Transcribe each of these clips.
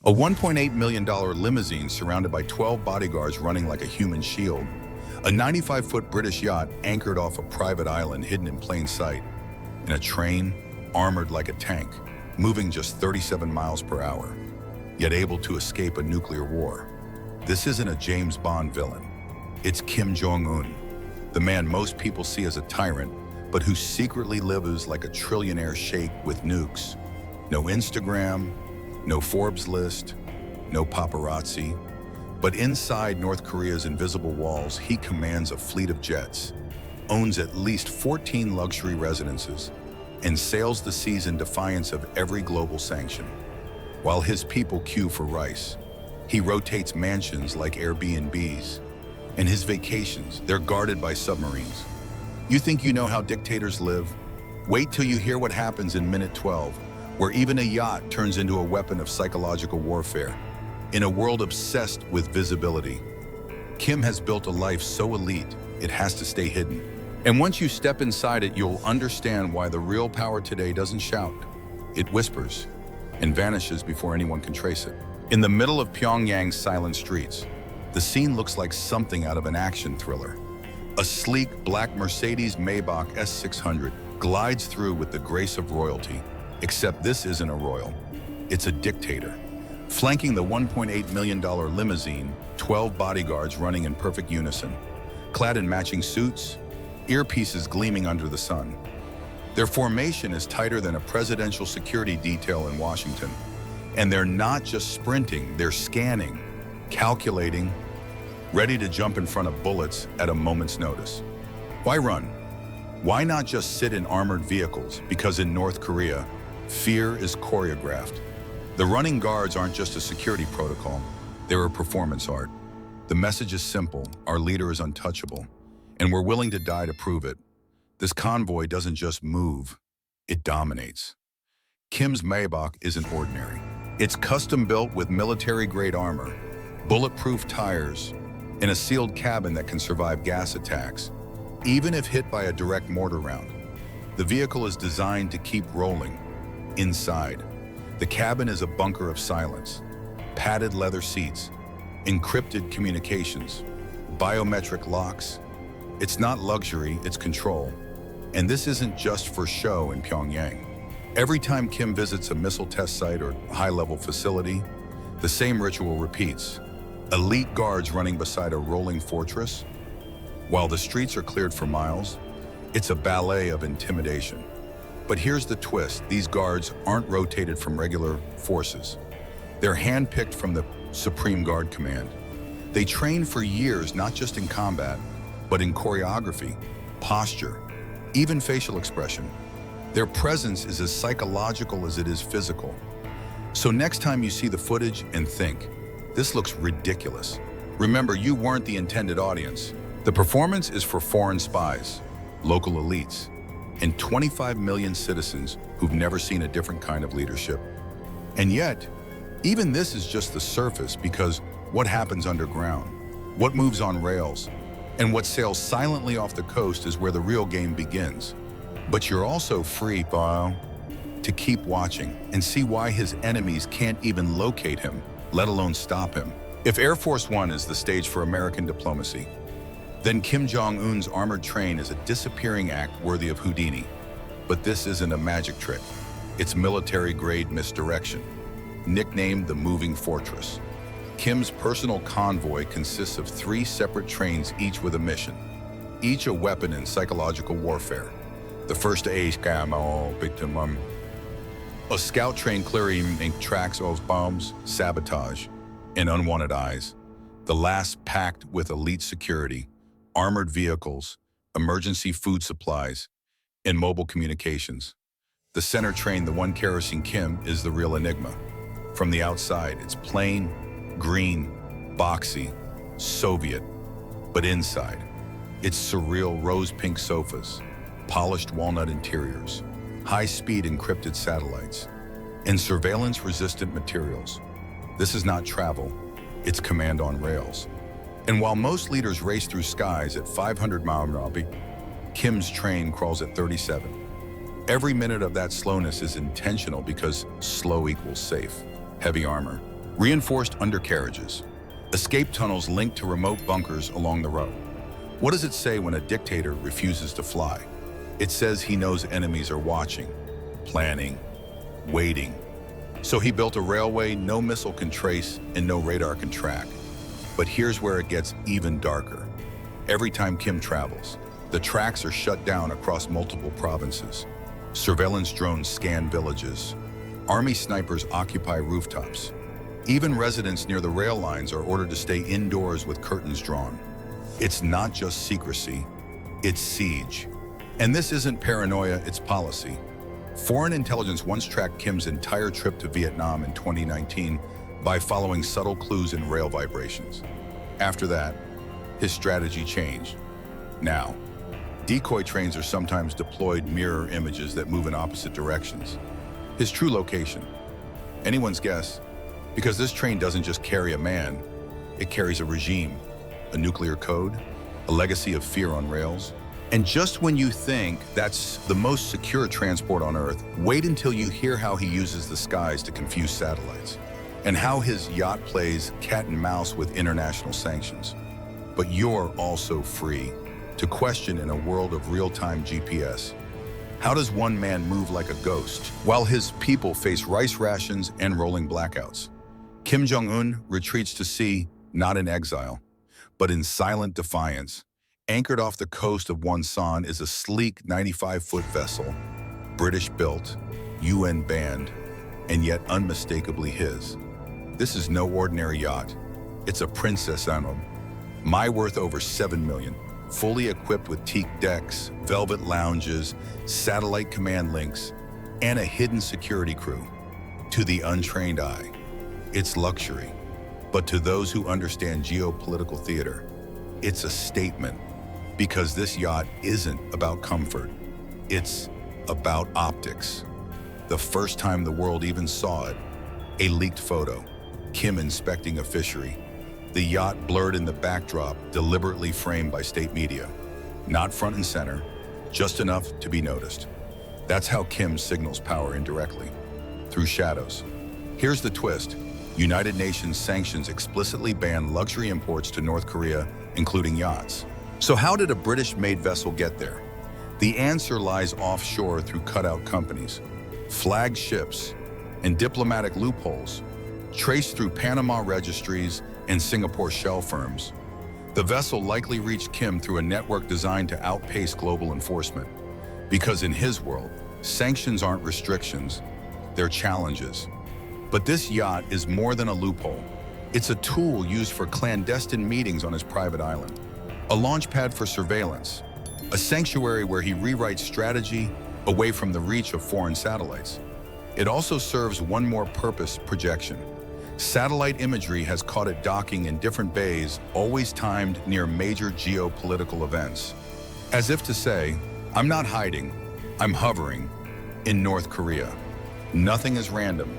A $1.8 million limousine surrounded by 12 bodyguards running like a human shield. A 95-foot British yacht anchored off a private island hidden in plain sight. And a train, armored like a tank, moving just 37 miles per hour, yet able to escape a nuclear war. This isn't a James Bond villain. It's Kim Jong-un, the man most people see as a tyrant, but who secretly lives like a trillionaire sheikh with nukes. No Instagram, no Forbes list, no paparazzi. But inside North Korea's invisible walls, he commands a fleet of jets, owns at least 14 luxury residences, and sails the seas in defiance of every global sanction. While his people queue for rice, he rotates mansions like Airbnbs. And his vacations, they're guarded by submarines. You think you know how dictators live? Wait till you hear what happens in minute 12, where even a yacht turns into a weapon of psychological warfare. In a world obsessed with visibility, Kim has built a life so elite, it has to stay hidden. And once you step inside it, you'll understand why the real power today doesn't shout. It whispers and vanishes before anyone can trace it. In the middle of Pyongyang's silent streets, the scene looks like something out of an action thriller. A sleek black Mercedes Maybach S600 glides through with the grace of royalty, except this isn't a royal, it's a dictator. Flanking the $1.8 million limousine, 12 bodyguards running in perfect unison, clad in matching suits, earpieces gleaming under the sun. Their formation is tighter than a presidential security detail in Washington. And they're not just sprinting, they're scanning, calculating, ready to jump in front of bullets at a moment's notice. Why run? Why not just sit in armored vehicles? Because in North Korea, fear is choreographed. The running guards aren't just a security protocol, they're a performance art. The message is simple, our leader is untouchable, and we're willing to die to prove it. This convoy doesn't just move, it dominates. Kim's Maybach isn't ordinary. It's custom-built with military-grade armor, bulletproof tires, and a sealed cabin that can survive gas attacks, even if hit by a direct mortar round. The vehicle is designed to keep rolling. Inside, the cabin is a bunker of silence, padded leather seats, encrypted communications, biometric locks. It's not luxury, it's control. And this isn't just for show in Pyongyang. Every time Kim visits a missile test site or high-level facility, the same ritual repeats. Elite guards running beside a rolling fortress. While the streets are cleared for miles, it's a ballet of intimidation. But here's the twist, these guards aren't rotated from regular forces. They're handpicked from the Supreme Guard Command. They train for years, not just in combat, but in choreography, posture, even facial expression. Their presence is as psychological as it is physical. So next time you see the footage and think, this looks ridiculous. Remember, you weren't the intended audience. The performance is for foreign spies, local elites, and 25 million citizens who've never seen a different kind of leadership. And yet, even this is just the surface, because what happens underground, what moves on rails, and what sails silently off the coast is where the real game begins. But you're also free, to keep watching and see why his enemies can't even locate him, let alone stop him. If Air Force One is the stage for American diplomacy, then Kim Jong-un's armored train is a disappearing act worthy of Houdini. But this isn't a magic trick. It's military-grade misdirection, nicknamed the Moving Fortress. Kim's personal convoy consists of 3 separate trains, each with a mission, each a weapon in psychological warfare. The first a scout train clearing tracks of bombs, sabotage, and unwanted eyes. The last packed with elite security, armored vehicles, emergency food supplies, and mobile communications. The center train, the one carrying Kim, is the real enigma. From the outside, it's plain, green, boxy, Soviet. But inside, it's surreal rose-pink sofas, polished walnut interiors, high-speed encrypted satellites, and surveillance-resistant materials. This is not travel, it's command on rails. And while most leaders race through skies at 500 miles an hour, Kim's train crawls at 37. Every minute of that slowness is intentional, because slow equals safe. Heavy armor, Reinforced undercarriages, escape tunnels linked to remote bunkers along the road. What does it say when a dictator refuses to fly? It says he knows enemies are watching, planning, waiting. So he built a railway no missile can trace and no radar can track. But here's where it gets even darker. Every time Kim travels, the tracks are shut down across multiple provinces. Surveillance drones scan villages. Army snipers occupy rooftops. Even residents near the rail lines are ordered to stay indoors with curtains drawn. It's not just secrecy, it's siege. And this isn't paranoia, it's policy. Foreign intelligence once tracked Kim's entire trip to Vietnam in 2019 by following subtle clues in rail vibrations. After that, his strategy changed. Now, decoy trains are sometimes deployed mirror images that move in opposite directions. His true location, anyone's guess, because this train doesn't just carry a man, it carries a regime, a nuclear code, a legacy of fear on rails. And just when you think that's the most secure transport on Earth, wait until you hear how he uses the skies to confuse satellites, and how his yacht plays cat and mouse with international sanctions. But you're also free to question in a world of real-time GPS. How does one man move like a ghost while his people face rice rations and rolling blackouts? Kim Jong-un retreats to sea, not in exile, but in silent defiance. Anchored off the coast of Wonsan is a sleek 95-foot vessel, British-built, UN-banned, and yet unmistakably his. This is no ordinary yacht. It's a Princess Anne, worth over $7 million, fully equipped with teak decks, velvet lounges, satellite command links, and a hidden security crew. To the untrained eye, it's luxury. But to those who understand geopolitical theater, it's a statement. Because this yacht isn't about comfort, it's about optics. The first time the world even saw it, a leaked photo, Kim inspecting a fishery, the yacht blurred in the backdrop, deliberately framed by state media. Not front and center, just enough to be noticed. That's how Kim signals power indirectly, through shadows. Here's the twist. United Nations sanctions explicitly ban luxury imports to North Korea, including yachts. So how did a British-made vessel get there? The answer lies offshore through cutout companies, flagged ships, and diplomatic loopholes, traced through Panama registries and Singapore shell firms. The vessel likely reached Kim through a network designed to outpace global enforcement. Because in his world, sanctions aren't restrictions, they're challenges. But this yacht is more than a loophole. It's a tool used for clandestine meetings on his private island, a launch pad for surveillance, a sanctuary where he rewrites strategy away from the reach of foreign satellites. It also serves one more purpose: projection. Satellite imagery has caught it docking in different bays, always timed near major geopolitical events. As if to say, I'm not hiding, I'm hovering in North Korea. Nothing is random.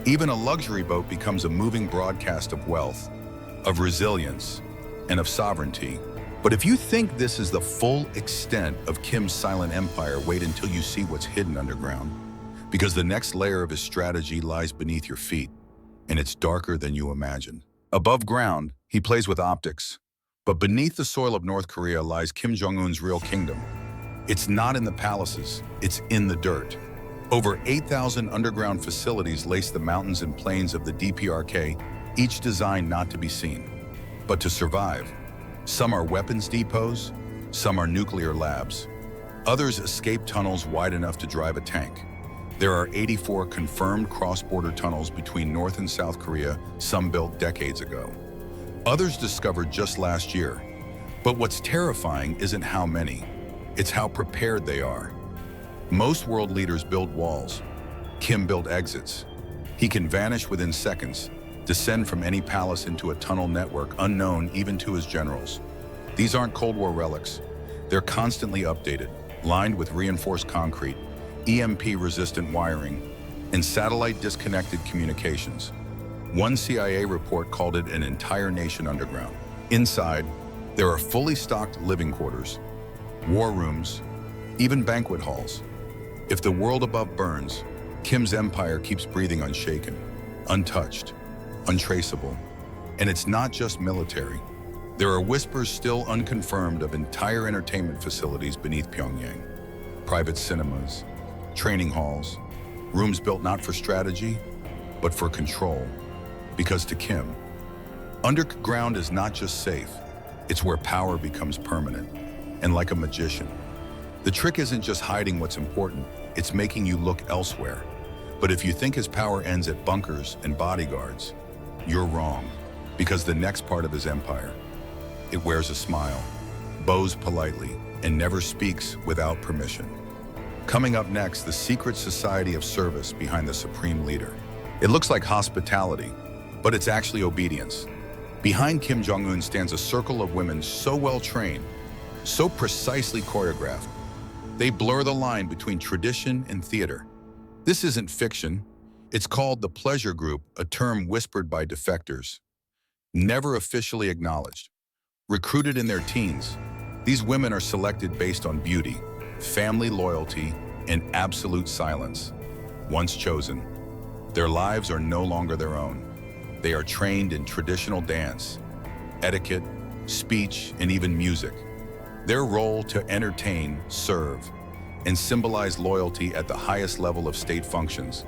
Even a luxury boat becomes a moving broadcast of wealth, of resilience, and of sovereignty. But if you think this is the full extent of Kim's silent empire, wait until you see what's hidden underground. Because the next layer of his strategy lies beneath your feet, and it's darker than you imagine. Above ground, he plays with optics. But beneath the soil of North Korea lies Kim Jong-un's real kingdom. It's not in the palaces, it's in the dirt. Over 8,000 underground facilities lace the mountains and plains of the DPRK, each designed not to be seen, but to survive. Some are weapons depots, some are nuclear labs. Others escape tunnels wide enough to drive a tank. There are 84 confirmed cross-border tunnels between North and South Korea, some built decades ago. Others discovered just last year. But what's terrifying isn't how many, it's how prepared they are. Most world leaders build walls. Kim built exits. He can vanish within seconds, descend from any palace into a tunnel network unknown even to his generals. These aren't Cold War relics. They're constantly updated, lined with reinforced concrete, EMP-resistant wiring, and satellite-disconnected communications. One CIA report called it an entire nation underground. Inside, there are fully stocked living quarters, war rooms, even banquet halls. If the world above burns, Kim's empire keeps breathing unshaken, untouched. untraceable. And it's not just military. There are whispers still unconfirmed of entire entertainment facilities beneath Pyongyang. Private cinemas, training halls, rooms built not for strategy, but for control. Because to Kim, underground is not just safe, it's where power becomes permanent. And like a magician, the trick isn't just hiding what's important, it's making you look elsewhere. But if you think his power ends at bunkers and bodyguards, you're wrong. Because the next part of his empire, it wears a smile, bows politely, and never speaks without permission. Coming up next, the secret society of service behind the supreme leader. It looks like hospitality, but it's actually obedience. Behind Kim Jong-un stands a circle of women so well trained, so precisely choreographed, they blur the line between tradition and theater. This isn't fiction. It's called the pleasure group, a term whispered by defectors, never officially acknowledged. Recruited in their teens, these women are selected based on beauty, family loyalty, and absolute silence. Once chosen, their lives are no longer their own. They are trained in traditional dance, etiquette, speech, and even music. Their role to entertain, serve, and symbolize loyalty at the highest level of state functions,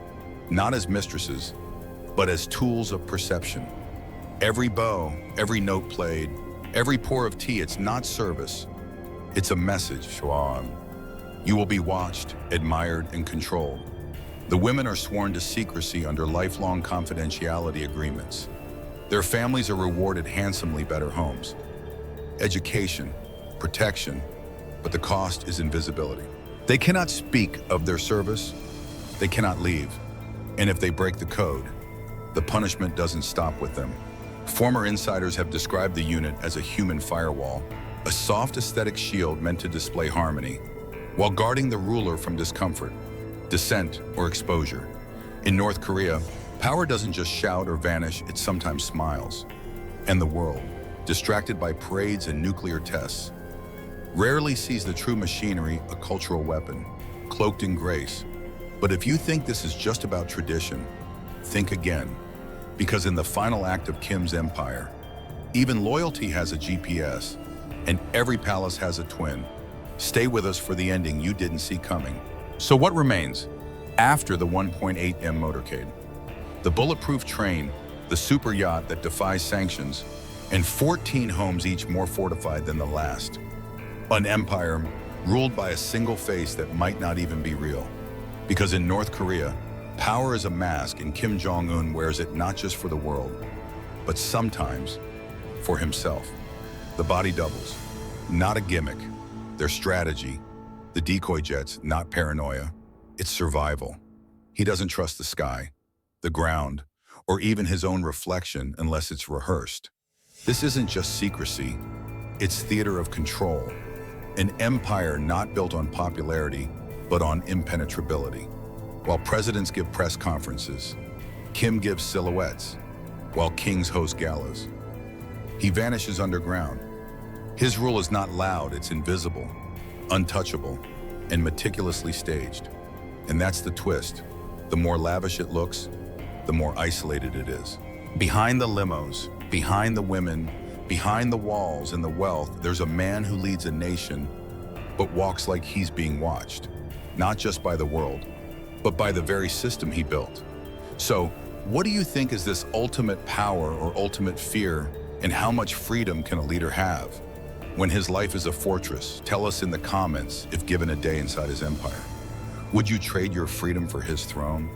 not as mistresses, but as tools of perception. Every bow, every note played, every pour of tea, it's not service. It's a message. You will be watched, admired, and controlled. The women are sworn to secrecy under lifelong confidentiality agreements. Their families are rewarded handsomely better homes, education, protection, but the cost is invisibility. They cannot speak of their service, they cannot leave. And if they break the code, the punishment doesn't stop with them. Former insiders have described the unit as a human firewall, a soft aesthetic shield meant to display harmony, while guarding the ruler from discomfort, dissent, or exposure. In North Korea, power doesn't just shout or vanish, it sometimes smiles. And the world, distracted by parades and nuclear tests, rarely sees the true machinery, a cultural weapon, cloaked in grace. But if you think this is just about tradition, think again. Because in the final act of Kim's empire, even loyalty has a GPS, and every palace has a twin. Stay with us for the ending you didn't see coming. So what remains after the 1.8M motorcade? The bulletproof train, the super yacht that defies sanctions, and 14 homes each more fortified than the last. An empire ruled by a single face that might not even be real. Because in North Korea, power is a mask, and Kim Jong-un wears it not just for the world, but sometimes for himself. The body doubles, not a gimmick. Their strategy, the decoy jets, not paranoia. It's survival. He doesn't trust the sky, the ground, or even his own reflection unless it's rehearsed. This isn't just secrecy, it's theater of control. An empire not built on popularity, but on impenetrability. While presidents give press conferences, Kim gives silhouettes, while kings host galas. He vanishes underground. His rule is not loud, it's invisible, untouchable, and meticulously staged. And that's the twist. The more lavish it looks, the more isolated it is. Behind the limos, behind the women, behind the walls and the wealth, there's a man who leads a nation, but walks like he's being watched, not just by the world, but by the very system he built. So, what do you think is this ultimate power or ultimate fear, and how much freedom can a leader have when his life is a fortress? Tell us in the comments if given a day inside his empire. Would you trade your freedom for his throne?